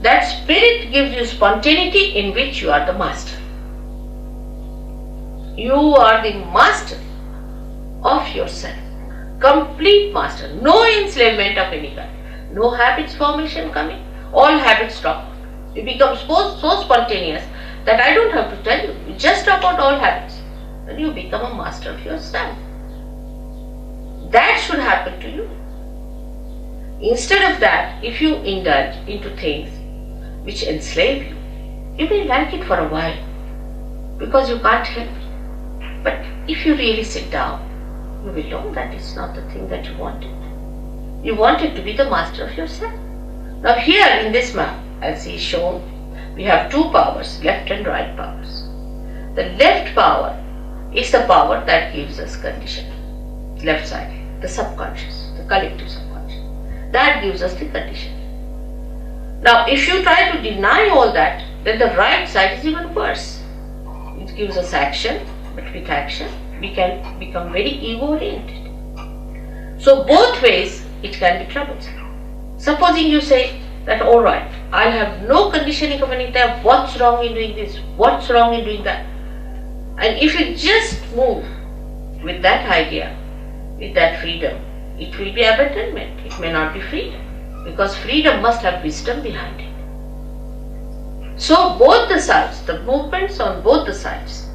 that spirit gives you spontaneity in which you are the master. You are the master of yourself. Complete master. No enslavement of any kind. No habits formation coming. All habits drop out. You become so spontaneous that I don't have to tell you. You just drop out all habits. And you become a master of yourself. That should happen to you. Instead of that, if you indulge into things which enslave you, you may like it for a while because you can't help it. But if you really sit down, you will know that it's not the thing that you wanted. You wanted to be the master of yourself. Now here in this map, as is shown, we have two powers, left and right powers. The left power is the power that gives us condition. Left side, the subconscious, the collective subconscious. That gives us the condition. Now if you try to deny all that, then the right side is even worse. It gives us action, but with action we can become very ego-oriented. So both ways it can be troublesome. Supposing you say that alright, I'll have no conditioning of any type, what's wrong in doing this, what's wrong in doing that? And if you just move with that idea, with that freedom, it will be abandonment, it may not be freedom, because freedom must have wisdom behind it. So both the sides, the movements on both the sides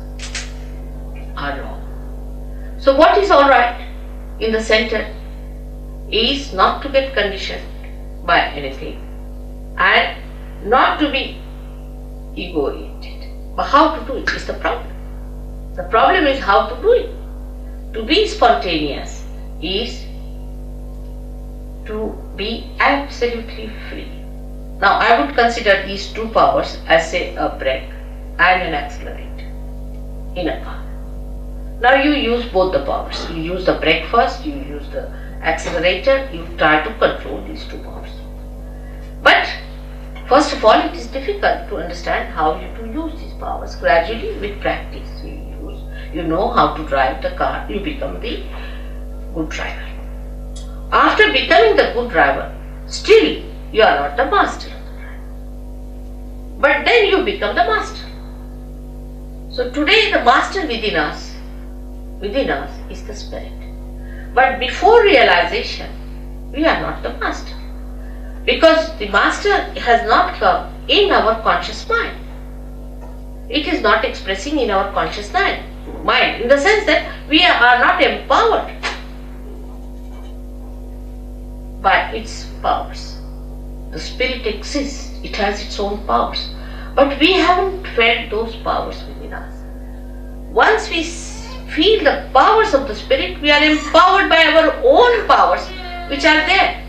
are wrong. So what is alright in the center is not to get conditioned by anything and not to be ego-oriented. But how to do it is the problem. The problem is how to do it. To be spontaneous is to be absolutely free. Now I would consider these two powers as say a brake and an accelerator in a car. Now you use both the powers. You use the brake first, you use the accelerator, you try to control these two powers. But first of all, it is difficult to understand how you to use these powers. Gradually with practice, you know how to drive the car, you become the good driver. After becoming the good driver, still you are not the master of the driver. But then you become the master. So today the master within us is the spirit. But before realization, we are not the master. Because the master has not come in our conscious mind. It is not expressing in our conscious mind, in the sense that we are not empowered by its powers. The spirit exists, it has its own powers, but we haven't felt those powers within us. Once we feel the powers of the spirit, we are empowered by our own powers which are there.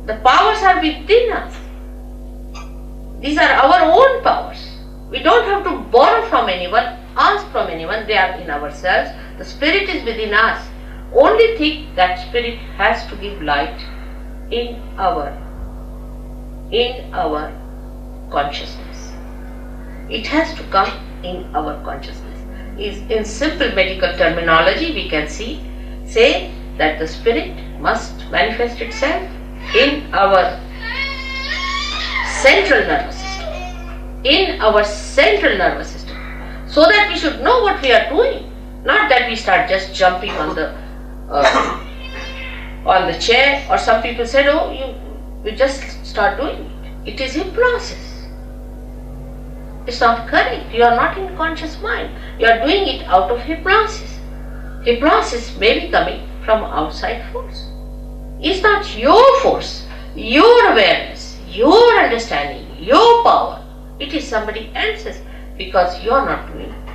The powers are within us. These are our own powers. We don't have to borrow from anyone, ask from anyone, they are in ourselves. The spirit is within us. Only thing that spirit has to give light in our consciousness. It has to come in our consciousness. In simple medical terminology, we can say that the spirit must manifest itself in our central nervous system. In our central nervous system. So that we should know what we are doing. Not that we start just jumping on the chair, or some people said, oh, you just start doing it. It is hypnosis. It's not correct. You are not in conscious mind. You are doing it out of hypnosis. Hypnosis may be coming from outside force. It's not your force, your awareness, your understanding, your power. It is somebody else's because you are not doing it.